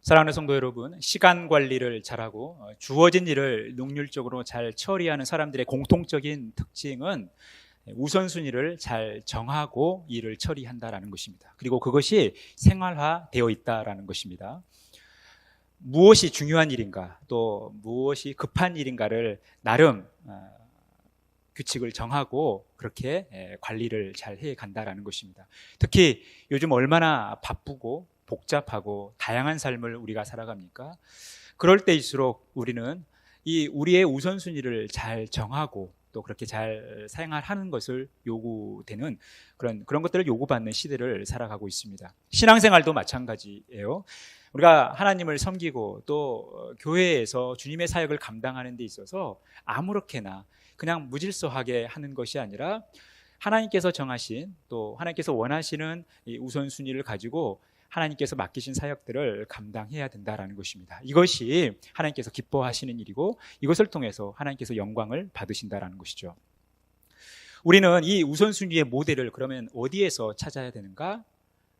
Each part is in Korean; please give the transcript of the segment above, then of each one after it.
사랑하는 성도 여러분, 시간 관리를 잘하고 주어진 일을 능률적으로 잘 처리하는 사람들의 공통적인 특징은 우선순위를 잘 정하고 일을 처리한다라는 것입니다. 그리고 그것이 생활화되어 있다라는 것입니다. 무엇이 중요한 일인가, 또 무엇이 급한 일인가를 나름 규칙을 정하고 그렇게 관리를 잘 해간다라는 것입니다. 특히 요즘 얼마나 바쁘고 복잡하고 다양한 삶을 우리가 살아갑니까? 그럴 때일수록 우리는 우리의 우선순위를 잘 정하고 또 그렇게 잘 생활하는 것을 요구되는 그런 것들을 요구받는 시대를 살아가고 있습니다. 신앙생활도 마찬가지예요. 우리가 하나님을 섬기고 또 교회에서 주님의 사역을 감당하는 데 있어서 아무렇게나 그냥 무질서하게 하는 것이 아니라 하나님께서 정하신 또 하나님께서 원하시는 이 우선순위를 가지고 하나님께서 맡기신 사역들을 감당해야 된다라는 것입니다. 이것이 하나님께서 기뻐하시는 일이고 이것을 통해서 하나님께서 영광을 받으신다라는 것이죠. 우리는 이 우선순위의 모델을 그러면 어디에서 찾아야 되는가?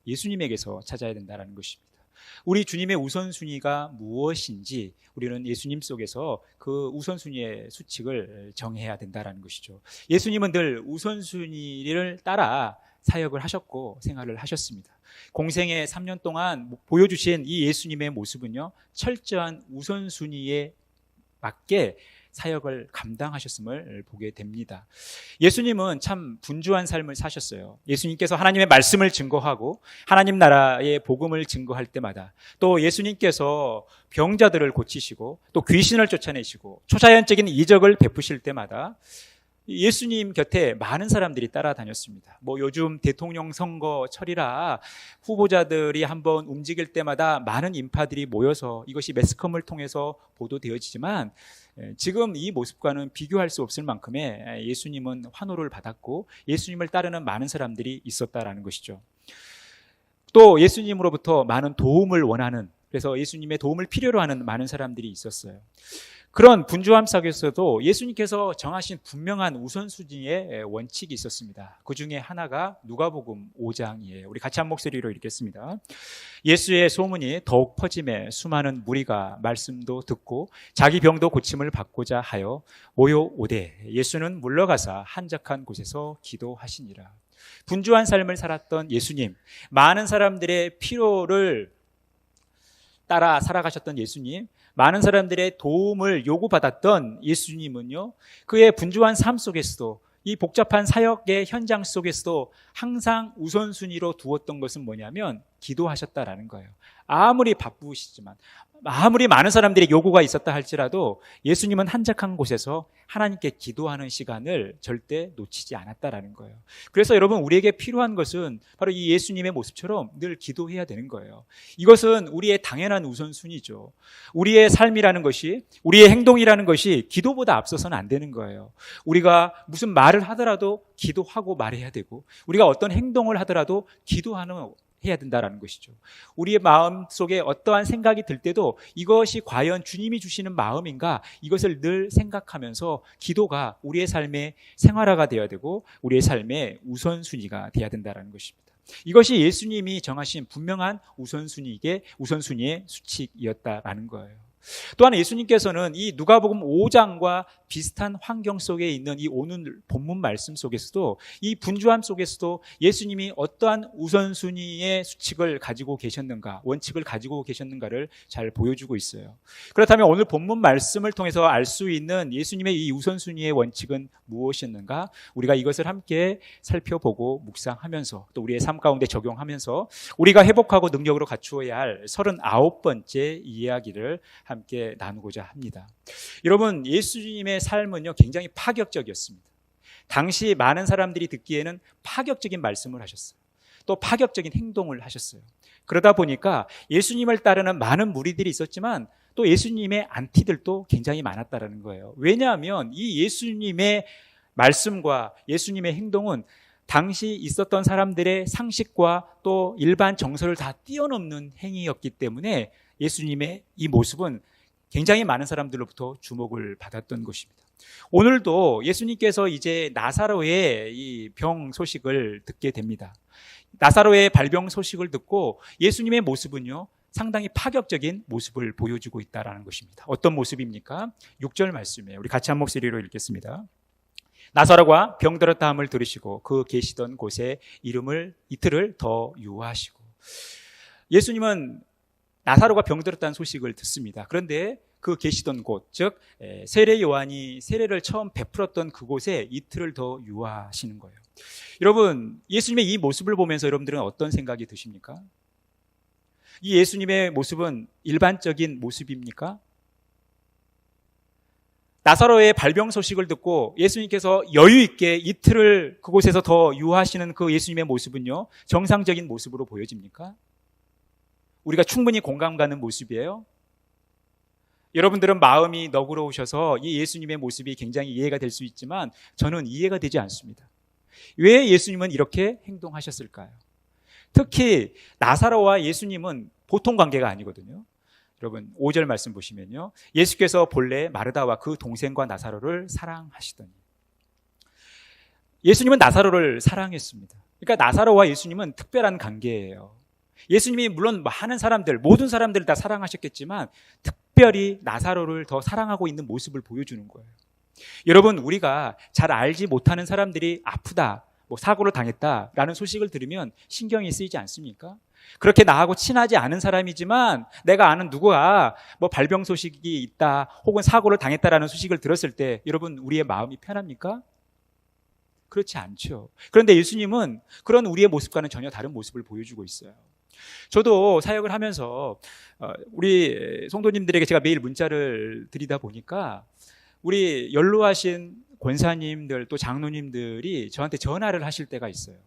예수님에게서 찾아야 된다라는 것입니다. 우리 주님의 우선순위가 무엇인지 우리는 예수님 속에서 그 우선순위의 수칙을 정해야 된다라는 것이죠. 예수님은 늘 우선순위를 따라 사역을 하셨고 생활을 하셨습니다. 공생의 3년 동안 보여주신 이 예수님의 모습은요, 철저한 우선순위에 맞게 사역을 감당하셨음을 보게 됩니다. 예수님은 참 분주한 삶을 사셨어요. 예수님께서 하나님의 말씀을 증거하고 하나님 나라의 복음을 증거할 때마다, 또 예수님께서 병자들을 고치시고 또 귀신을 쫓아내시고 초자연적인 이적을 베푸실 때마다 예수님 곁에 많은 사람들이 따라다녔습니다. 요즘 대통령 선거철이라 후보자들이 한번 움직일 때마다 많은 인파들이 모여서 이것이 매스컴을 통해서 보도되어지지만 지금 이 모습과는 비교할 수 없을 만큼의 예수님은 환호를 받았고 예수님을 따르는 많은 사람들이 있었다라는 것이죠. 또 예수님으로부터 많은 도움을 원하는, 그래서 예수님의 도움을 필요로 하는 많은 사람들이 있었어요. 그런 분주함 속에서도 예수님께서 정하신 분명한 우선순위의 원칙이 있었습니다. 그 중에 하나가 누가복음 5장이에요. 우리 같이 한 목소리로 읽겠습니다. 예수의 소문이 더욱 퍼짐에 수많은 무리가 말씀도 듣고 자기 병도 고침을 받고자 하여 모여오되 예수는 물러가사 한적한 곳에서 기도하시니라. 분주한 삶을 살았던 예수님, 많은 사람들의 필요를 따라 살아가셨던 예수님, 많은 사람들의 도움을 요구받았던 예수님은요, 그의 분주한 삶 속에서도 이 복잡한 사역의 현장 속에서도 항상 우선순위로 두었던 것은 뭐냐면 기도하셨다라는 거예요. 아무리 바쁘시지만, 아무리 많은 사람들의 요구가 있었다 할지라도 예수님은 한적한 곳에서 하나님께 기도하는 시간을 절대 놓치지 않았다라는 거예요. 그래서 여러분, 우리에게 필요한 것은 바로 이 예수님의 모습처럼 늘 기도해야 되는 거예요. 이것은 우리의 당연한 우선순위죠. 우리의 삶이라는 것이, 우리의 행동이라는 것이 기도보다 앞서서는 안 되는 거예요. 우리가 무슨 말을 하더라도 기도하고 말해야 되고, 우리가 어떤 행동을 하더라도 해야 된다라는 것이죠. 우리의 마음 속에 어떠한 생각이 들 때도 이것이 과연 주님이 주시는 마음인가, 이것을 늘 생각하면서 기도가 우리의 삶의 생활화가 되어야 되고 우리의 삶의 우선순위가 되어야 된다는 것입니다. 이것이 예수님이 정하신 분명한 우선순위의 수칙이었다라는 거예요. 또한 예수님께서는 이 누가복음 5장과 비슷한 환경 속에 있는 이 오늘 본문 말씀 속에서도, 이 분주함 속에서도 예수님이 어떠한 우선순위의 수칙을 가지고 계셨는가, 원칙을 가지고 계셨는가를 잘 보여주고 있어요. 그렇다면 오늘 본문 말씀을 통해서 알 수 있는 예수님의 이 우선순위의 원칙은 무엇이었는가? 우리가 이것을 함께 살펴보고 묵상하면서 또 우리의 삶 가운데 적용하면서 우리가 회복하고 능력으로 갖추어야 할 39번째 이야기를 함께 나누고자 합니다. 여러분, 예수님의 삶은요, 굉장히 파격적이었습니다. 당시 많은 사람들이 듣기에는 파격적인 말씀을 하셨어요. 또 파격적인 행동을 하셨어요. 그러다 보니까 예수님을 따르는 많은 무리들이 있었지만 또 예수님의 안티들도 굉장히 많았다는 거예요. 왜냐하면 이 예수님의 말씀과 예수님의 행동은 당시 있었던 사람들의 상식과 또 일반 정서를 다 뛰어넘는 행위였기 때문에 예수님의 이 모습은 굉장히 많은 사람들로부터 주목을 받았던 것입니다. 오늘도 예수님께서 이제 나사로의 이 병 소식을 듣게 됩니다. 나사로의 발병 소식을 듣고 예수님의 모습은요, 상당히 파격적인 모습을 보여주고 있다는 것입니다. 어떤 모습입니까? 6절 말씀이에요. 우리 같이 한 목소리로 읽겠습니다. 나사로가 병들었다 함을 들으시고 그 계시던 곳에 이틀을 더 유하시고. 예수님은 나사로가 병들었다는 소식을 듣습니다. 그런데 그 계시던 곳, 즉 세례 요한이 세례를 처음 베풀었던 그곳에 이틀을 더 유하시는 거예요. 여러분, 예수님의 이 모습을 보면서 여러분들은 어떤 생각이 드십니까? 이 예수님의 모습은 일반적인 모습입니까? 나사로의 발병 소식을 듣고 예수님께서 여유 있게 이틀을 그곳에서 더 유하시는 그 예수님의 모습은요, 정상적인 모습으로 보여집니까? 우리가 충분히 공감 가는 모습이에요. 여러분들은 마음이 너그러우셔서 이 예수님의 모습이 굉장히 이해가 될 수 있지만 저는 이해가 되지 않습니다. 왜 예수님은 이렇게 행동하셨을까요? 특히 나사로와 예수님은 보통 관계가 아니거든요. 여러분 5절 말씀 보시면요, 예수께서 본래 마르다와 그 동생과 나사로를 사랑하시더니. 예수님은 나사로를 사랑했습니다. 그러니까 나사로와 예수님은 특별한 관계예요. 예수님이 물론 많은 사람들, 모든 사람들을 다 사랑하셨겠지만 특별히 나사로를 더 사랑하고 있는 모습을 보여주는 거예요. 여러분, 우리가 잘 알지 못하는 사람들이 아프다, 사고를 당했다라는 소식을 들으면 신경이 쓰이지 않습니까? 그렇게 나하고 친하지 않은 사람이지만 내가 아는 누구가 발병 소식이 있다 혹은 사고를 당했다라는 소식을 들었을 때 여러분, 우리의 마음이 편합니까? 그렇지 않죠. 그런데 예수님은 그런 우리의 모습과는 전혀 다른 모습을 보여주고 있어요. 저도 사역을 하면서 우리 성도님들에게 제가 매일 문자를 드리다 보니까 우리 연로하신 권사님들 또 장로님들이 저한테 전화를 하실 때가 있어요.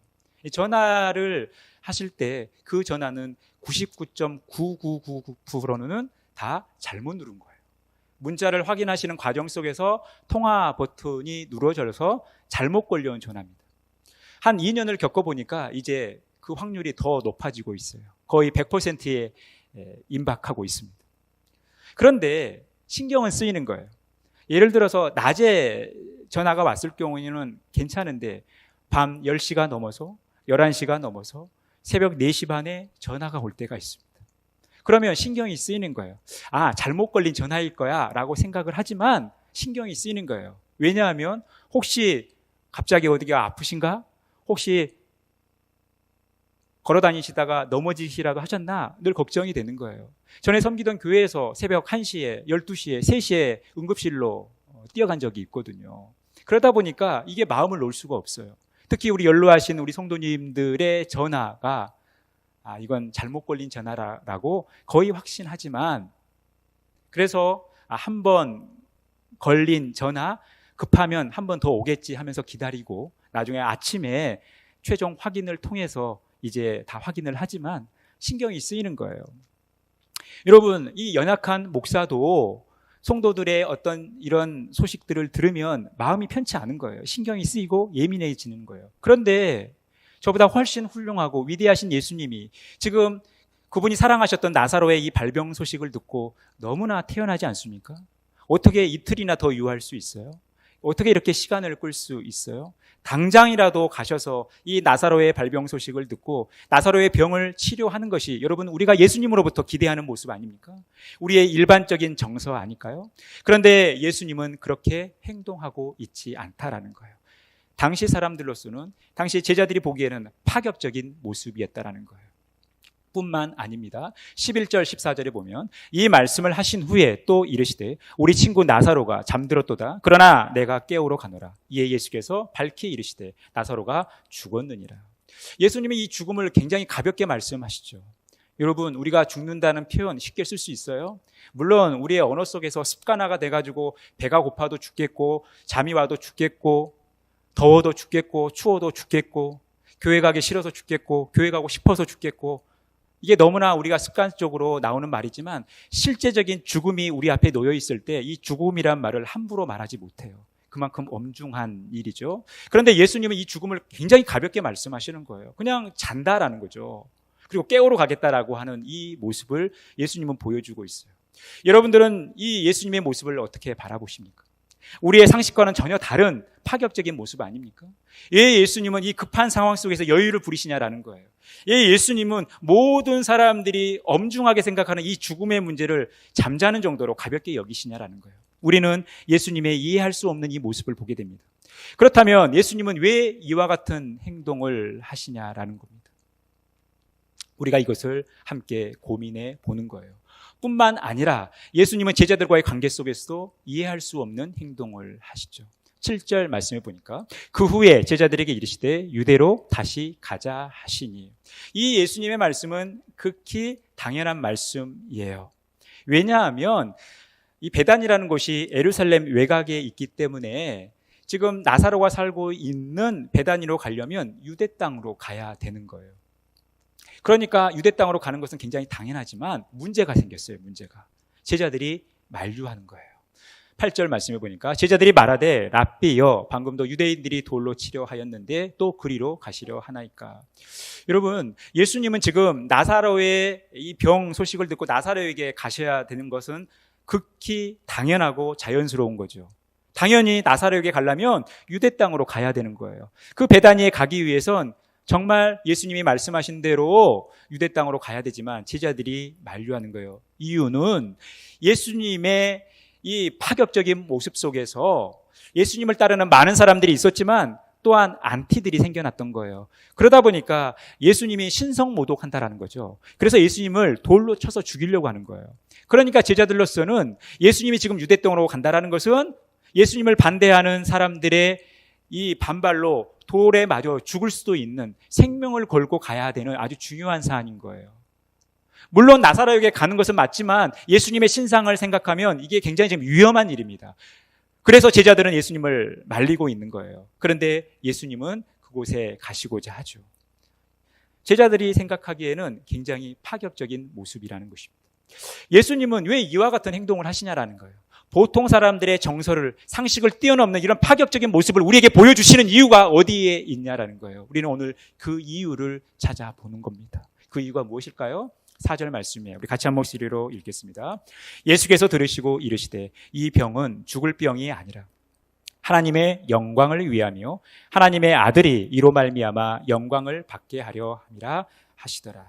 전화를 하실 때 그 전화는 99.9999%는 다 잘못 누른 거예요. 문자를 확인하시는 과정 속에서 통화 버튼이 누러져서 잘못 걸려온 전화입니다. 한 2년을 겪어보니까 이제 그 확률이 더 높아지고 있어요. 거의 100%에 임박하고 있습니다. 그런데 신경은 쓰이는 거예요. 예를 들어서 낮에 전화가 왔을 경우에는 괜찮은데 밤 10시가 넘어서 11시가 넘어서 새벽 4시 반에 전화가 올 때가 있습니다. 그러면 신경이 쓰이는 거예요. 아, 잘못 걸린 전화일 거야 라고 생각을 하지만 신경이 쓰이는 거예요. 왜냐하면 혹시 갑자기 어디가 아프신가? 혹시 걸어 다니시다가 넘어지시라도 하셨나? 늘 걱정이 되는 거예요. 전에 섬기던 교회에서 새벽 1시에, 12시에, 3시에 응급실로 뛰어간 적이 있거든요. 그러다 보니까 이게 마음을 놓을 수가 없어요. 특히 우리 연로하신 우리 성도님들의 전화가 이건 잘못 걸린 전화라고 거의 확신하지만, 그래서 한 번 걸린 전화 급하면 한 번 더 오겠지 하면서 기다리고 나중에 아침에 최종 확인을 통해서 이제 다 확인을 하지만 신경이 쓰이는 거예요. 여러분, 이 연약한 목사도 성도들의 어떤 이런 소식들을 들으면 마음이 편치 않은 거예요. 신경이 쓰이고 예민해지는 거예요. 그런데 저보다 훨씬 훌륭하고 위대하신 예수님이 지금 그분이 사랑하셨던 나사로의 이 발병 소식을 듣고 너무나 태연하지 않습니까? 어떻게 이틀이나 더 유할 수 있어요? 어떻게 이렇게 시간을 끌 수 있어요? 당장이라도 가셔서 이 나사로의 발병 소식을 듣고 나사로의 병을 치료하는 것이 여러분, 우리가 예수님으로부터 기대하는 모습 아닙니까? 우리의 일반적인 정서 아닐까요? 그런데 예수님은 그렇게 행동하고 있지 않다라는 거예요. 당시 사람들로서는, 당시 제자들이 보기에는 파격적인 모습이었다라는 거예요. 뿐만 아닙니다. 11절 14절에 보면 이 말씀을 하신 후에 또 이르시되 우리 친구 나사로가 잠들었도다. 그러나 내가 깨우러 가노라. 이에 예수께서 밝히 이르시되 나사로가 죽었느니라. 예수님이 이 죽음을 굉장히 가볍게 말씀하시죠. 여러분, 우리가 죽는다는 표현 쉽게 쓸 수 있어요? 물론 우리의 언어 속에서 습관화가 돼가지고 배가 고파도 죽겠고, 잠이 와도 죽겠고, 더워도 죽겠고, 추워도 죽겠고, 교회 가기 싫어서 죽겠고, 교회 가고 싶어서 죽겠고, 이게 너무나 우리가 습관적으로 나오는 말이지만 실제적인 죽음이 우리 앞에 놓여 있을 때 이 죽음이란 말을 함부로 말하지 못해요. 그만큼 엄중한 일이죠. 그런데 예수님은 이 죽음을 굉장히 가볍게 말씀하시는 거예요. 그냥 잔다라는 거죠. 그리고 깨우러 가겠다라고 하는 이 모습을 예수님은 보여주고 있어요. 여러분들은 이 예수님의 모습을 어떻게 바라보십니까? 우리의 상식과는 전혀 다른 파격적인 모습 아닙니까? 왜 예수님은 이 급한 상황 속에서 여유를 부리시냐라는 거예요. 왜 예수님은 모든 사람들이 엄중하게 생각하는 이 죽음의 문제를 잠자는 정도로 가볍게 여기시냐라는 거예요. 우리는 예수님의 이해할 수 없는 이 모습을 보게 됩니다. 그렇다면 예수님은 왜 이와 같은 행동을 하시냐라는 겁니다. 우리가 이것을 함께 고민해 보는 거예요. 뿐만 아니라 예수님은 제자들과의 관계 속에서도 이해할 수 없는 행동을 하시죠. 7절 말씀해 보니까 그 후에 제자들에게 이르시되 유대로 다시 가자 하시니, 이 예수님의 말씀은 극히 당연한 말씀이에요. 왜냐하면 이 베단이라는 곳이 예루살렘 외곽에 있기 때문에 지금 나사로가 살고 있는 베단이로 가려면 유대 땅으로 가야 되는 거예요. 그러니까 유대 땅으로 가는 것은 굉장히 당연하지만 문제가 생겼어요. 문제가. 제자들이 만류하는 거예요. 8절 말씀해 보니까 제자들이 말하되 랍비여, 방금도 유대인들이 돌로 치려 하였는데 또 그리로 가시려 하나이까. 여러분, 예수님은 지금 나사로의 이 병 소식을 듣고 나사로에게 가셔야 되는 것은 극히 당연하고 자연스러운 거죠. 당연히 나사로에게 가려면 유대 땅으로 가야 되는 거예요. 그 베다니에 가기 위해선 정말 예수님이 말씀하신 대로 유대 땅으로 가야 되지만 제자들이 만류하는 거예요. 이유는 예수님의 이 파격적인 모습 속에서 예수님을 따르는 많은 사람들이 있었지만 또한 안티들이 생겨났던 거예요. 그러다 보니까 예수님이 신성모독한다라는 거죠. 그래서 예수님을 돌로 쳐서 죽이려고 하는 거예요. 그러니까 제자들로서는 예수님이 지금 유대 땅으로 간다라는 것은 예수님을 반대하는 사람들의 이 반발로 돌에 맞아 죽을 수도 있는, 생명을 걸고 가야 되는 아주 중요한 사안인 거예요. 물론 나사로에게 가는 것은 맞지만 예수님의 신상을 생각하면 이게 굉장히 좀 위험한 일입니다. 그래서 제자들은 예수님을 말리고 있는 거예요. 그런데 예수님은 그곳에 가시고자 하죠. 제자들이 생각하기에는 굉장히 파격적인 모습이라는 것입니다. 예수님은 왜 이와 같은 행동을 하시냐라는 거예요. 보통 사람들의 정서를, 상식을 뛰어넘는 이런 파격적인 모습을 우리에게 보여주시는 이유가 어디에 있냐라는 거예요. 우리는 오늘 그 이유를 찾아보는 겁니다. 그 이유가 무엇일까요? 4절 말씀이에요. 우리 같이 한 목소리로 읽겠습니다. 예수께서 들으시고 이르시되 이 병은 죽을 병이 아니라 하나님의 영광을 위하며 하나님의 아들이 이로 말미암아 영광을 받게 하려 함이라 하시더라.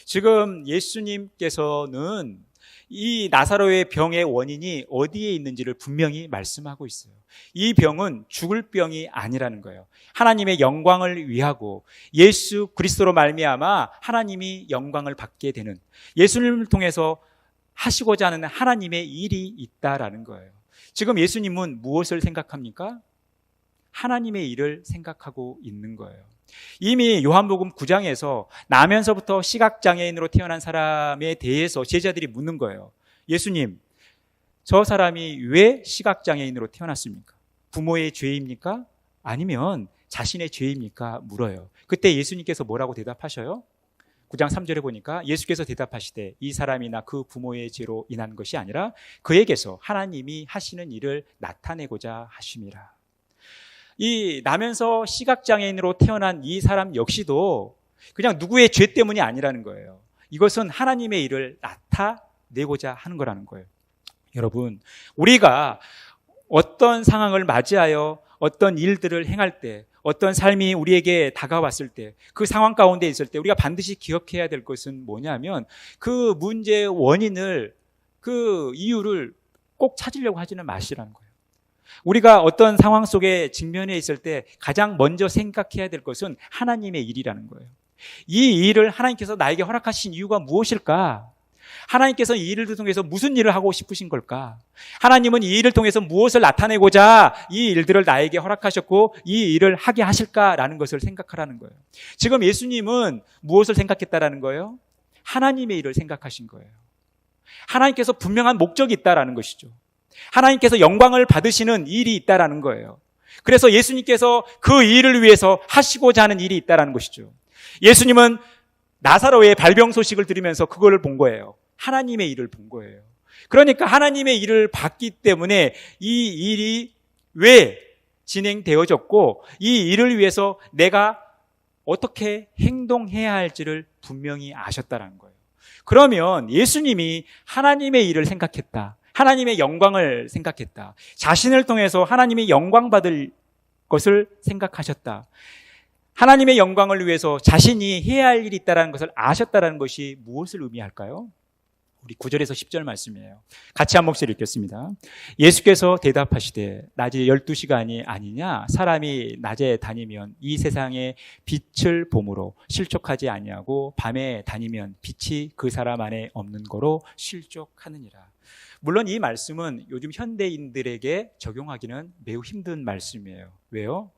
지금 예수님께서는 이 나사로의 병의 원인이 어디에 있는지를 분명히 말씀하고 있어요. 이 병은 죽을 병이 아니라는 거예요. 하나님의 영광을 위하고 예수 그리스도로 말미암아 하나님이 영광을 받게 되는, 예수님을 통해서 하시고자 하는 하나님의 일이 있다라는 거예요. 지금 예수님은 무엇을 생각합니까? 하나님의 일을 생각하고 있는 거예요. 이미 요한복음 9장에서 나면서부터 시각장애인으로 태어난 사람에 대해서 제자들이 묻는 거예요. 예수님, 저 사람이 왜 시각장애인으로 태어났습니까? 부모의 죄입니까? 아니면 자신의 죄입니까? 물어요. 그때 예수님께서 뭐라고 대답하셔요? 9장 3절에 보니까 예수께서 대답하시되 이 사람이나 그 부모의 죄로 인한 것이 아니라 그에게서 하나님이 하시는 일을 나타내고자 하심이라. 이 나면서 시각장애인으로 태어난 이 사람 역시도 그냥 누구의 죄 때문이 아니라는 거예요. 이것은 하나님의 일을 나타내고자 하는 거라는 거예요. 여러분, 우리가 어떤 상황을 맞이하여 어떤 일들을 행할 때, 어떤 삶이 우리에게 다가왔을 때, 그 상황 가운데 있을 때 우리가 반드시 기억해야 될 것은 뭐냐면 그 문제의 원인을, 그 이유를 꼭 찾으려고 하지는 마시라는 거예요. 우리가 어떤 상황 속에 직면해 있을 때 가장 먼저 생각해야 될 것은 하나님의 일이라는 거예요. 이 일을 하나님께서 나에게 허락하신 이유가 무엇일까? 하나님께서 이 일을 통해서 무슨 일을 하고 싶으신 걸까? 하나님은 이 일을 통해서 무엇을 나타내고자 이 일들을 나에게 허락하셨고 이 일을 하게 하실까라는 것을 생각하라는 거예요. 지금 예수님은 무엇을 생각했다라는 거예요? 하나님의 일을 생각하신 거예요. 하나님께서 분명한 목적이 있다라는 것이죠. 하나님께서 영광을 받으시는 일이 있다라는 거예요. 그래서 예수님께서 그 일을 위해서 하시고자 하는 일이 있다라는 것이죠. 예수님은 나사로의 발병 소식을 들으면서 그걸 본 거예요. 하나님의 일을 본 거예요. 그러니까 하나님의 일을 봤기 때문에 이 일이 왜 진행되어졌고 이 일을 위해서 내가 어떻게 행동해야 할지를 분명히 아셨다라는 거예요. 그러면 예수님이 하나님의 일을 생각했다, 하나님의 영광을 생각했다. 자신을 통해서 하나님의 영광 받을 것을 생각하셨다. 하나님의 영광을 위해서 자신이 해야 할 일이 있다는 것을 아셨다는 것이 무엇을 의미할까요? 우리 9절에서 10절 말씀이에요. 같이 한 목소리 읽겠습니다. 예수께서 대답하시되 낮에 12시간이 아니냐? 사람이 낮에 다니면 이 세상에 빛을 봄으로 실족하지 아니하고 밤에 다니면 빛이 그 사람 안에 없는 거로 실족하느니라. 물론 이 말씀은 요즘 현대인들에게 적용하기는 매우 힘든 말씀이에요. 왜요?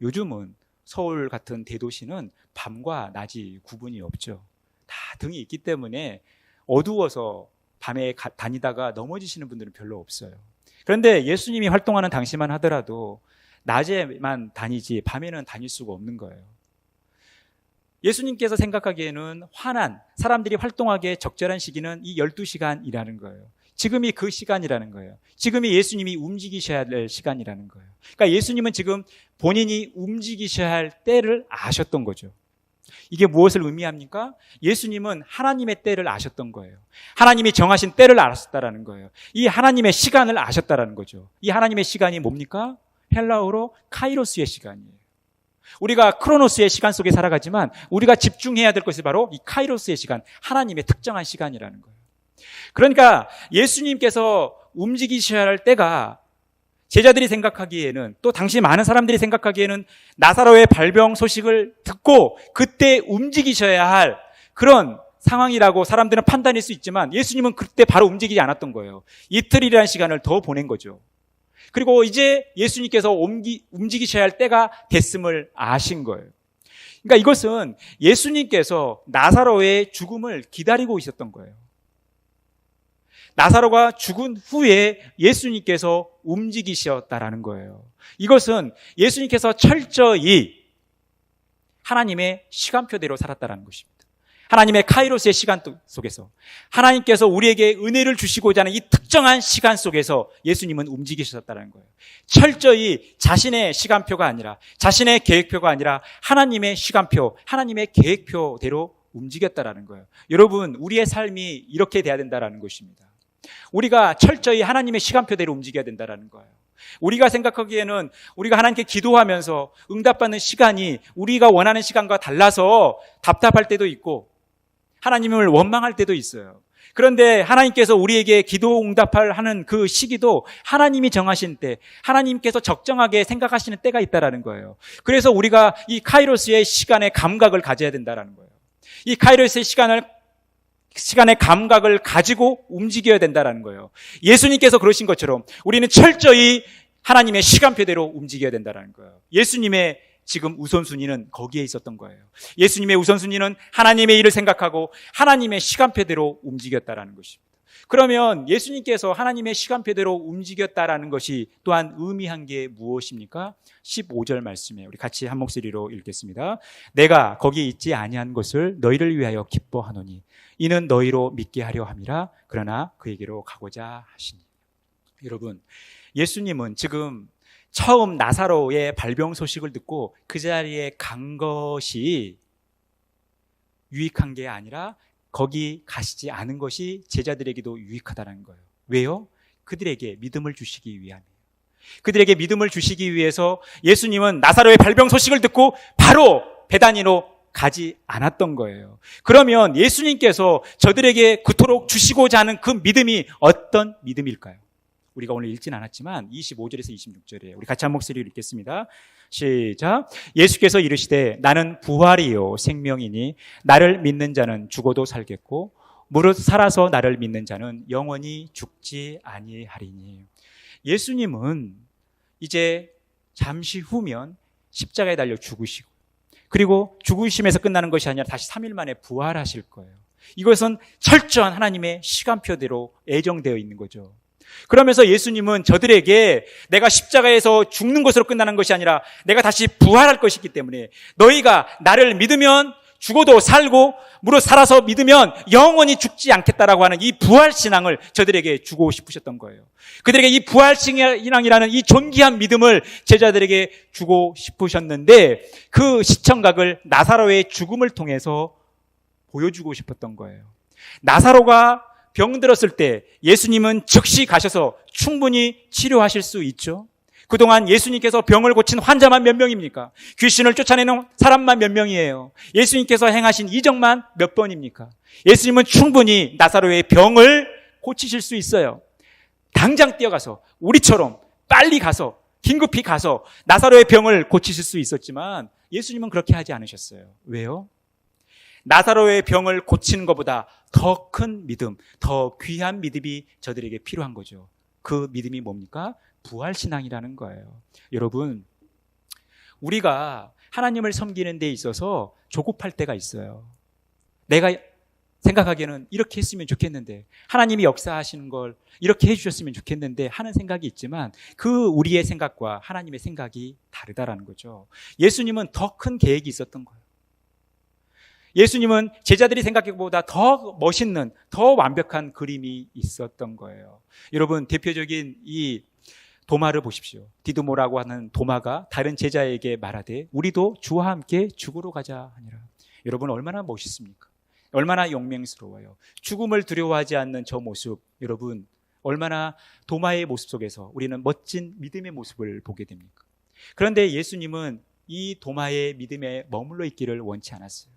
요즘은 서울 같은 대도시는 밤과 낮이 구분이 없죠. 다 등이 있기 때문에 어두워서 밤에 다니다가 넘어지시는 분들은 별로 없어요. 그런데 예수님이 활동하는 당시만 하더라도 낮에만 다니지 밤에는 다닐 수가 없는 거예요. 예수님께서 생각하기에는 환한 사람들이 활동하기에 적절한 시기는 이 12시간이라는 거예요. 지금이 그 시간이라는 거예요. 지금이 예수님이 움직이셔야 될 시간이라는 거예요. 그러니까 예수님은 지금 본인이 움직이셔야 할 때를 아셨던 거죠. 이게 무엇을 의미합니까? 예수님은 하나님의 때를 아셨던 거예요. 하나님이 정하신 때를 알았다라는 거예요. 이 하나님의 시간을 아셨다라는 거죠. 이 하나님의 시간이 뭡니까? 헬라어로 카이로스의 시간이에요. 우리가 크로노스의 시간 속에 살아가지만 우리가 집중해야 될 것이 바로 이 카이로스의 시간, 하나님의 특정한 시간이라는 거예요. 그러니까 예수님께서 움직이셔야 할 때가 제자들이 생각하기에는 또 당시 많은 사람들이 생각하기에는 나사로의 발병 소식을 듣고 그때 움직이셔야 할 그런 상황이라고 사람들은 판단할 수 있지만 예수님은 그때 바로 움직이지 않았던 거예요. 이틀이라는 시간을 더 보낸 거죠. 그리고 이제 예수님께서 움직이셔야 할 때가 됐음을 아신 거예요. 그러니까 이것은 예수님께서 나사로의 죽음을 기다리고 있었던 거예요. 나사로가 죽은 후에 예수님께서 움직이셨다라는 거예요. 이것은 예수님께서 철저히 하나님의 시간표대로 살았다라는 것입니다. 하나님의 카이로스의 시간 속에서 하나님께서 우리에게 은혜를 주시고자 하는 이 특정한 시간 속에서 예수님은 움직이셨다는 거예요. 철저히 자신의 시간표가 아니라 자신의 계획표가 아니라 하나님의 시간표, 하나님의 계획표대로 움직였다라는 거예요. 여러분, 우리의 삶이 이렇게 돼야 된다라는 것입니다. 우리가 철저히 하나님의 시간표대로 움직여야 된다는 거예요. 우리가 생각하기에는 우리가 하나님께 기도하면서 응답받는 시간이 우리가 원하는 시간과 달라서 답답할 때도 있고 하나님을 원망할 때도 있어요. 그런데 하나님께서 우리에게 기도 응답을 하는 그 시기도 하나님이 정하신 때, 하나님께서 적정하게 생각하시는 때가 있다는 거예요. 그래서 우리가 이 카이로스의 시간의 감각을 가져야 된다는 거예요. 이 카이로스의 시간의 감각을 가지고 움직여야 된다는 거예요. 예수님께서 그러신 것처럼 우리는 철저히 하나님의 시간표대로 움직여야 된다는 거예요. 예수님의 지금 우선순위는 거기에 있었던 거예요. 예수님의 우선순위는 하나님의 일을 생각하고 하나님의 시간표대로 움직였다는 것입니다. 그러면 예수님께서 하나님의 시간표대로 움직였다라는 것이 또한 의미한 게 무엇입니까? 15절 말씀이에요. 우리 같이 한 목소리로 읽겠습니다. 내가 거기 있지 아니한 것을 너희를 위하여 기뻐하노니 이는 너희로 믿게 하려 함이라. 그러나 그에게로 가고자 하시니. 여러분, 예수님은 지금 처음 나사로의 발병 소식을 듣고 그 자리에 간 것이 유익한 게 아니라 거기 가시지 않은 것이 제자들에게도 유익하다는 거예요. 왜요? 그들에게 믿음을 주시기 위함이에요. 그들에게 믿음을 주시기 위해서 예수님은 나사로의 발병 소식을 듣고 바로 베다니로 가지 않았던 거예요. 그러면 예수님께서 저들에게 그토록 주시고자 하는 그 믿음이 어떤 믿음일까요? 우리가 오늘 읽진 않았지만 25절에서 26절이에요. 우리 같이 한 목소리로 읽겠습니다. 시작. 예수께서 이르시되 나는 부활이요 생명이니 나를 믿는 자는 죽어도 살겠고 무릇 살아서 나를 믿는 자는 영원히 죽지 아니하리니. 예수님은 이제 잠시 후면 십자가에 달려 죽으시고 그리고 죽으심에서 끝나는 것이 아니라 다시 3일 만에 부활하실 거예요. 이것은 철저한 하나님의 시간표대로 예정되어 있는 거죠. 그러면서 예수님은 저들에게 내가 십자가에서 죽는 것으로 끝나는 것이 아니라 내가 다시 부활할 것이기 때문에 너희가 나를 믿으면 죽어도 살고 무릇 살아서 믿으면 영원히 죽지 않겠다라고 하는 이 부활신앙을 저들에게 주고 싶으셨던 거예요. 그들에게 이 부활신앙이라는 이 존귀한 믿음을 제자들에게 주고 싶으셨는데 그 시청각을 나사로의 죽음을 통해서 보여주고 싶었던 거예요. 나사로가 병들었을 때 예수님은 즉시 가셔서 충분히 치료하실 수 있죠. 그동안 예수님께서 병을 고친 환자만 몇 명입니까? 귀신을 쫓아내는 사람만 몇 명이에요? 예수님께서 행하신 이적만 몇 번입니까? 예수님은 충분히 나사로의 병을 고치실 수 있어요. 당장 뛰어가서 우리처럼 빨리 가서 긴급히 가서 나사로의 병을 고치실 수 있었지만 예수님은 그렇게 하지 않으셨어요. 왜요? 나사로의 병을 고치는 것보다 더 큰 믿음, 더 귀한 믿음이 저들에게 필요한 거죠. 그 믿음이 뭡니까? 부활신앙이라는 거예요. 여러분, 우리가 하나님을 섬기는 데 있어서 조급할 때가 있어요. 내가 생각하기에는 이렇게 했으면 좋겠는데, 하나님이 역사하시는 걸 이렇게 해주셨으면 좋겠는데 하는 생각이 있지만 그 우리의 생각과 하나님의 생각이 다르다라는 거죠. 예수님은 더 큰 계획이 있었던 거예요. 예수님은 제자들이 생각하기보다 더 멋있는, 더 완벽한 그림이 있었던 거예요. 여러분, 대표적인 이 도마를 보십시오. 디두모라고 하는 도마가 다른 제자에게 말하되 우리도 주와 함께 죽으러 가자 하니라. 여러분, 얼마나 멋있습니까? 얼마나 용맹스러워요. 죽음을 두려워하지 않는 저 모습, 여러분 얼마나 도마의 모습 속에서 우리는 멋진 믿음의 모습을 보게 됩니까? 그런데 예수님은 이 도마의 믿음에 머물러 있기를 원치 않았어요.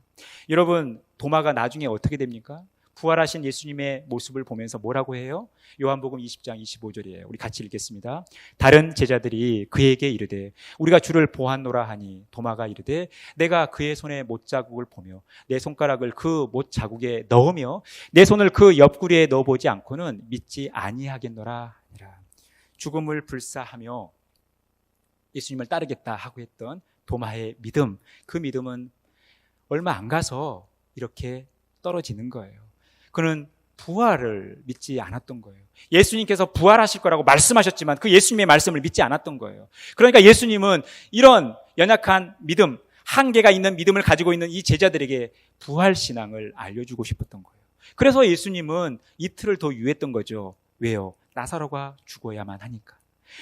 여러분, 도마가 나중에 어떻게 됩니까? 부활하신 예수님의 모습을 보면서 뭐라고 해요? 요한복음 20장 25절이에요. 우리 같이 읽겠습니다. 다른 제자들이 그에게 이르되 우리가 주를 보았노라 하니 도마가 이르되 내가 그의 손에 못자국을 보며 내 손가락을 그 못자국에 넣으며 내 손을 그 옆구리에 넣어보지 않고는 믿지 아니하겠노라 하니라. 죽음을 불사하며 예수님을 따르겠다 하고 했던 도마의 믿음, 그 믿음은 얼마 안 가서 이렇게 떨어지는 거예요. 그는 부활을 믿지 않았던 거예요. 예수님께서 부활하실 거라고 말씀하셨지만 그 예수님의 말씀을 믿지 않았던 거예요. 그러니까 예수님은 이런 연약한 믿음, 한계가 있는 믿음을 가지고 있는 이 제자들에게 부활신앙을 알려주고 싶었던 거예요. 그래서 예수님은 이틀을 더 유했던 거죠. 왜요? 나사로가 죽어야만 하니까.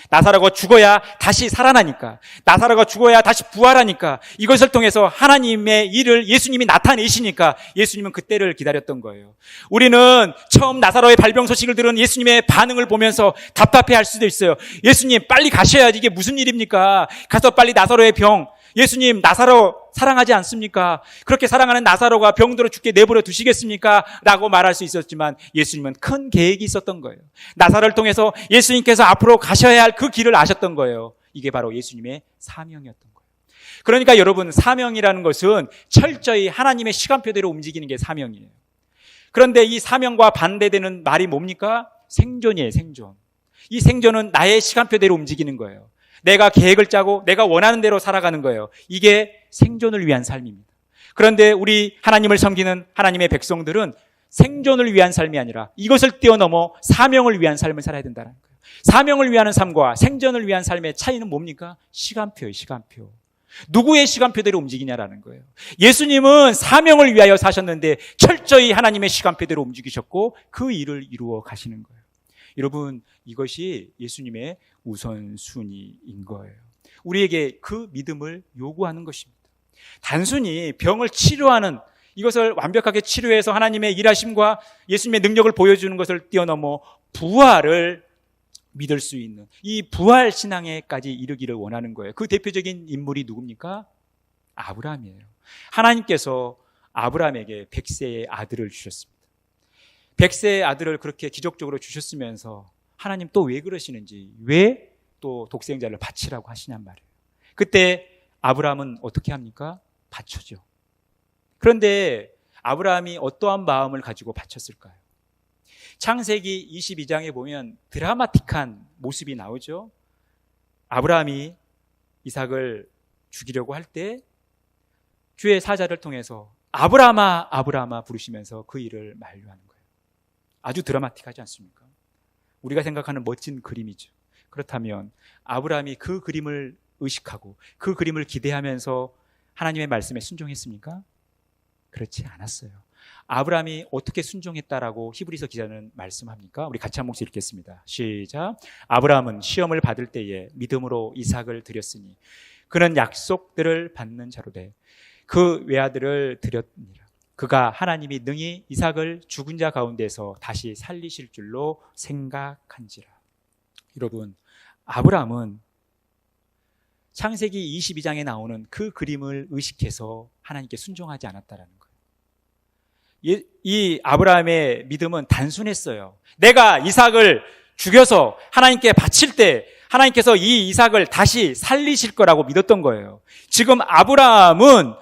나사로가 죽어야 다시 살아나니까, 나사로가 죽어야 다시 부활하니까, 이것을 통해서 하나님의 일을 예수님이 나타내시니까 예수님은 그때를 기다렸던 거예요. 우리는 처음 나사로의 발병 소식을 들은 예수님의 반응을 보면서 답답해할 수도 있어요. 예수님 빨리 가셔야지, 이게 무슨 일입니까? 가서 빨리 나사로의 병, 예수님 나사로 사랑하지 않습니까? 그렇게 사랑하는 나사로가 병들어 죽게 내버려 두시겠습니까? 라고 말할 수 있었지만 예수님은 큰 계획이 있었던 거예요. 나사로를 통해서 예수님께서 앞으로 가셔야 할 그 길을 아셨던 거예요. 이게 바로 예수님의 사명이었던 거예요. 그러니까 여러분, 사명이라는 것은 철저히 하나님의 시간표대로 움직이는 게 사명이에요. 그런데 이 사명과 반대되는 말이 뭡니까? 생존이에요, 생존. 이 생존은 나의 시간표대로 움직이는 거예요. 내가 계획을 짜고 내가 원하는 대로 살아가는 거예요. 이게 생존을 위한 삶입니다. 그런데 우리 하나님을 섬기는 하나님의 백성들은 생존을 위한 삶이 아니라 이것을 뛰어넘어 사명을 위한 삶을 살아야 된다는 거예요. 사명을 위한 삶과 생존을 위한 삶의 차이는 뭡니까? 시간표예요, 시간표. 누구의 시간표대로 움직이냐라는 거예요. 예수님은 사명을 위하여 사셨는데 철저히 하나님의 시간표대로 움직이셨고 그 일을 이루어 가시는 거예요. 여러분, 이것이 예수님의 우선순위인 거예요. 우리에게 그 믿음을 요구하는 것입니다. 단순히 병을 치료하는, 이것을 완벽하게 치료해서 하나님의 일하심과 예수님의 능력을 보여주는 것을 뛰어넘어 부활을 믿을 수 있는 이 부활 신앙에까지 이르기를 원하는 거예요. 그 대표적인 인물이 누굽니까? 아브라함이에요. 하나님께서 아브라함에게 100세의 아들을 주셨습니다. 100세의 아들을 그렇게 기적적으로 주셨으면서 하나님 또 왜 그러시는지, 왜 또 독생자를 바치라고 하시냔 말이에요. 그때 아브라함은 어떻게 합니까? 바쳐죠. 그런데 아브라함이 어떠한 마음을 가지고 바쳤을까요? 창세기 22장에 보면 드라마틱한 모습이 나오죠. 아브라함이 이삭을 죽이려고 할 때 주의 사자를 통해서 아브라함아 아브라함아 부르시면서 그 일을 만류하는 거예요. 아주 드라마틱하지 않습니까? 우리가 생각하는 멋진 그림이죠. 그렇다면 아브라함이 그 그림을 의식하고 그 그림을 기대하면서 하나님의 말씀에 순종했습니까? 그렇지 않았어요. 아브라함이 어떻게 순종했다라고 히브리서 기자는 말씀합니까? 우리 같이 한 목소리 읽겠습니다. 시작. 아브라함은 시험을 받을 때에 믿음으로 이삭을 드렸으니 그는 약속들을 받는 자로 돼 그 외아들을 드렸느니라. 그가 하나님이 능히 이삭을 죽은 자 가운데서 다시 살리실 줄로 생각한지라. 여러분, 아브라함은 창세기 22장에 나오는 그 그림을 의식해서 하나님께 순종하지 않았다라는 거예요. 이 아브라함의 믿음은 단순했어요. 내가 이삭을 죽여서 하나님께 바칠 때 하나님께서 이 이삭을 다시 살리실 거라고 믿었던 거예요. 지금 아브라함은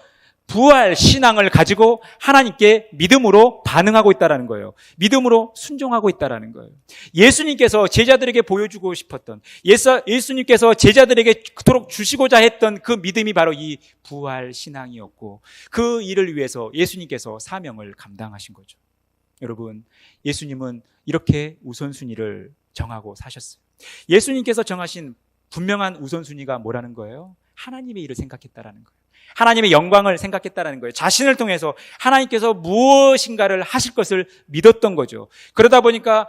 부활 신앙을 가지고 하나님께 믿음으로 반응하고 있다는 거예요. 믿음으로 순종하고 있다는 거예요. 예수님께서 제자들에게 보여주고 싶었던, 예수님께서 제자들에게 그토록 주시고자 했던 그 믿음이 바로 이 부활 신앙이었고, 그 일을 위해서 예수님께서 사명을 감당하신 거죠. 여러분, 예수님은 이렇게 우선순위를 정하고 사셨어요. 예수님께서 정하신 분명한 우선순위가 뭐라는 거예요? 하나님의 일을 생각했다라는 거예요. 하나님의 영광을 생각했다라는 거예요. 자신을 통해서 하나님께서 무엇인가를 하실 것을 믿었던 거죠. 그러다 보니까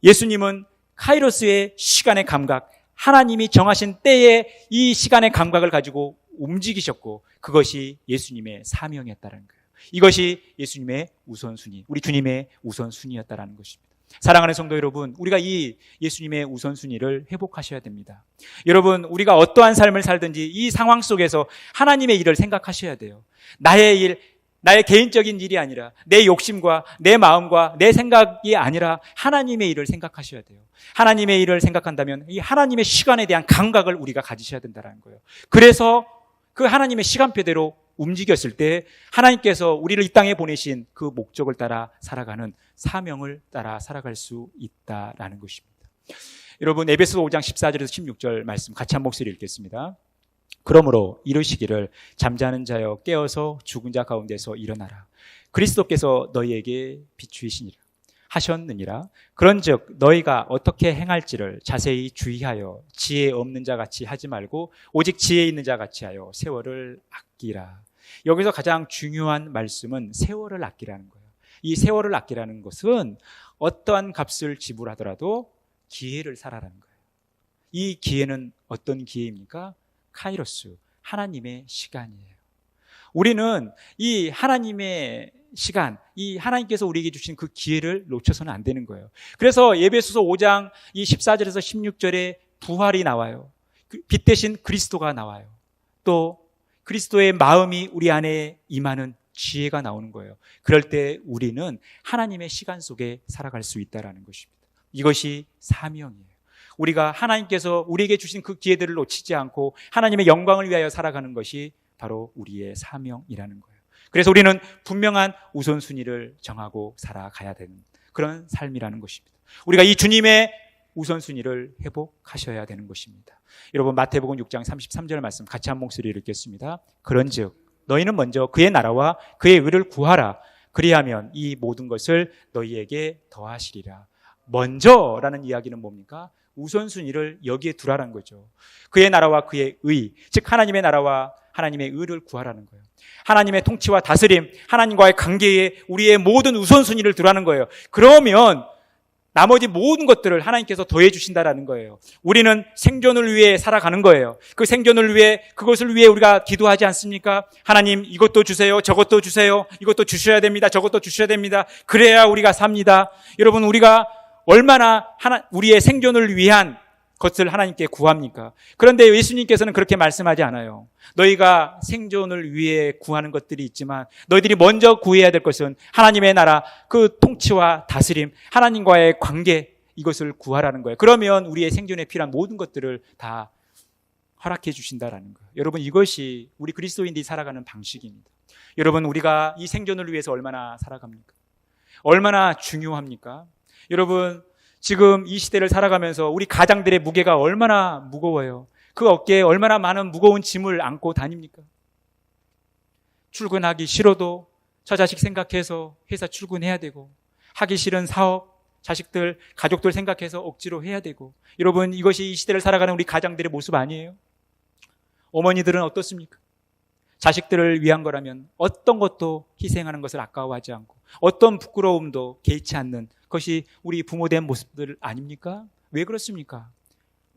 예수님은 카이로스의 시간의 감각, 하나님이 정하신 때에 이 시간의 감각을 가지고 움직이셨고, 그것이 예수님의 사명이었다는 거예요. 이것이 예수님의 우선순위, 우리 주님의 우선순위였다는 것입니다. 사랑하는 성도 여러분, 우리가 이 예수님의 우선순위를 회복하셔야 됩니다. 여러분, 우리가 어떠한 삶을 살든지 이 상황 속에서 하나님의 일을 생각하셔야 돼요. 나의 일, 나의 개인적인 일이 아니라 내 욕심과 내 마음과 내 생각이 아니라 하나님의 일을 생각하셔야 돼요. 하나님의 일을 생각한다면 이 하나님의 시간에 대한 감각을 우리가 가지셔야 된다는 거예요. 그래서 그 하나님의 시간표대로 움직였을 때 하나님께서 우리를 이 땅에 보내신 그 목적을 따라 살아가는, 사명을 따라 살아갈 수 있다라는 것입니다. 여러분, 에베소 5장 14절에서 16절 말씀 같이 한 목소리 읽겠습니다. 그러므로 이르시기를 잠자는 자여 깨어서 죽은 자 가운데서 일어나라. 그리스도께서 너희에게 비추이시니라 하셨느니라. 그런즉 너희가 어떻게 행할지를 자세히 주의하여 지혜 없는 자 같이 하지 말고 오직 지혜 있는 자 같이 하여 세월을 아끼라. 여기서 가장 중요한 말씀은 세월을 아끼라는 거예요. 이 세월을 아끼라는 것은 어떠한 값을 지불하더라도 기회를 살아라는 거예요. 이 기회는 어떤 기회입니까? 카이로스, 하나님의 시간이에요. 우리는 이 하나님의 시간, 이 하나님께서 우리에게 주신 그 기회를 놓쳐서는 안 되는 거예요. 그래서 에베소서 5장 이 14절에서 16절에 부활이 나와요. 빛 대신 그리스도가 나와요. 또 그리스도의 마음이 우리 안에 임하는 지혜가 나오는 거예요. 그럴 때 우리는 하나님의 시간 속에 살아갈 수 있다는 것입니다. 이것이 사명이에요. 우리가 하나님께서 우리에게 주신 그 기회들을 놓치지 않고 하나님의 영광을 위하여 살아가는 것이 바로 우리의 사명이라는 거예요. 그래서 우리는 분명한 우선순위를 정하고 살아가야 되는 그런 삶이라는 것입니다. 우리가 이 주님의 우선순위를 회복하셔야 되는 것입니다. 여러분, 마태복음 6장 33절 말씀 같이 한 목소리 읽겠습니다. 그런즉 너희는 먼저 그의 나라와 그의 의를 구하라. 그리하면 이 모든 것을 너희에게 더하시리라. 먼저라는 이야기는 뭡니까? 우선순위를 여기에 두라는 거죠. 그의 나라와 그의 의, 즉 하나님의 나라와 하나님의 의를 구하라는 거예요. 하나님의 통치와 다스림, 하나님과의 관계에 우리의 모든 우선순위를 두라는 거예요. 그러면 나머지 모든 것들을 하나님께서 더해 주신다라는 거예요. 우리는 생존을 위해 살아가는 거예요. 그 생존을 위해, 그것을 위해 우리가 기도하지 않습니까? 하나님, 이것도 주세요, 저것도 주세요, 이것도 주셔야 됩니다, 저것도 주셔야 됩니다. 그래야 우리가 삽니다. 여러분, 우리가 얼마나 우리의 생존을 위한 것을 하나님께 구합니까? 그런데 예수님께서는 그렇게 말씀하지 않아요. 너희가 생존을 위해 구하는 것들이 있지만 너희들이 먼저 구해야 될 것은 하나님의 나라, 그 통치와 다스림, 하나님과의 관계, 이것을 구하라는 거예요. 그러면 우리의 생존에 필요한 모든 것들을 다 허락해 주신다라는 거예요. 여러분, 이것이 우리 그리스도인들이 살아가는 방식입니다. 여러분, 우리가 이 생존을 위해서 얼마나 살아갑니까? 얼마나 중요합니까? 여러분, 지금 이 시대를 살아가면서 우리 가장들의 무게가 얼마나 무거워요. 그 어깨에 얼마나 많은 무거운 짐을 안고 다닙니까? 출근하기 싫어도 저 자식 생각해서 회사 출근해야 되고, 하기 싫은 사업, 자식들, 가족들 생각해서 억지로 해야 되고. 여러분, 이것이 이 시대를 살아가는 우리 가장들의 모습 아니에요? 어머니들은 어떻습니까? 자식들을 위한 거라면 어떤 것도 희생하는 것을 아까워하지 않고 어떤 부끄러움도 개의치 않는 것이 우리 부모된 모습들 아닙니까? 왜 그렇습니까?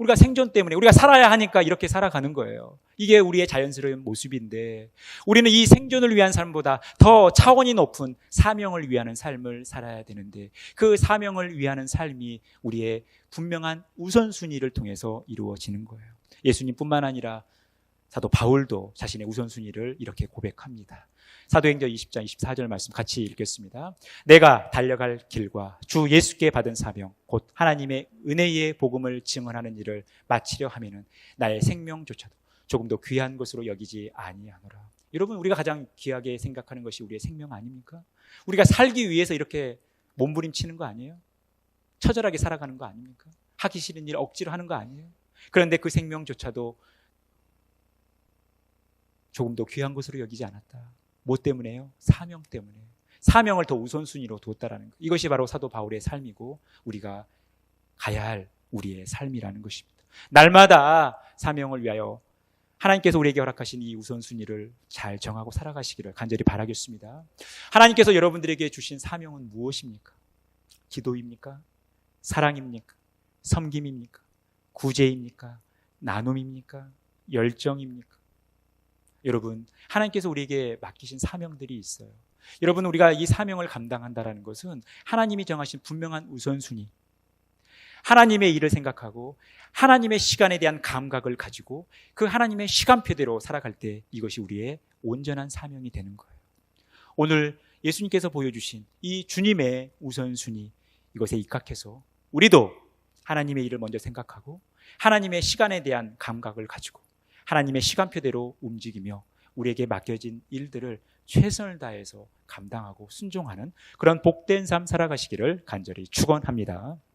우리가 생존 때문에 우리가 살아야 하니까 이렇게 살아가는 거예요. 이게 우리의 자연스러운 모습인데 우리는 이 생존을 위한 삶보다 더 차원이 높은 사명을 위하는 삶을 살아야 되는데 그 사명을 위하는 삶이 우리의 분명한 우선순위를 통해서 이루어지는 거예요. 예수님뿐만 아니라 사도 바울도 자신의 우선순위를 이렇게 고백합니다. 사도행전 20장 24절 말씀 같이 읽겠습니다. 내가 달려갈 길과 주 예수께 받은 사명 곧 하나님의 은혜의 복음을 증언하는 일을 마치려 하면은 나의 생명조차도 조금 더 귀한 것으로 여기지 아니하노라. 여러분, 우리가 가장 귀하게 생각하는 것이 우리의 생명 아닙니까? 우리가 살기 위해서 이렇게 몸부림치는 거 아니에요? 처절하게 살아가는 거 아닙니까? 하기 싫은 일 억지로 하는 거 아니에요? 그런데 그 생명조차도 조금 더 귀한 것으로 여기지 않았다. 뭐 때문에요? 사명 때문에. 사명을 더 우선순위로 뒀다라는 것. 이것이 바로 사도 바울의 삶이고 우리가 가야 할 우리의 삶이라는 것입니다. 날마다 사명을 위하여 하나님께서 우리에게 허락하신 이 우선순위를 잘 정하고 살아가시기를 간절히 바라겠습니다. 하나님께서 여러분들에게 주신 사명은 무엇입니까? 기도입니까? 사랑입니까? 섬김입니까? 구제입니까? 나눔입니까? 열정입니까? 여러분, 하나님께서 우리에게 맡기신 사명들이 있어요. 여러분, 우리가 이 사명을 감당한다는 것은 하나님이 정하신 분명한 우선순위, 하나님의 일을 생각하고 하나님의 시간에 대한 감각을 가지고 그 하나님의 시간표대로 살아갈 때 이것이 우리의 온전한 사명이 되는 거예요. 오늘 예수님께서 보여주신 이 주님의 우선순위, 이것에 입각해서 우리도 하나님의 일을 먼저 생각하고 하나님의 시간에 대한 감각을 가지고 하나님의 시간표대로 움직이며 우리에게 맡겨진 일들을 최선을 다해서 감당하고 순종하는 그런 복된 삶 살아가시기를 간절히 축원합니다.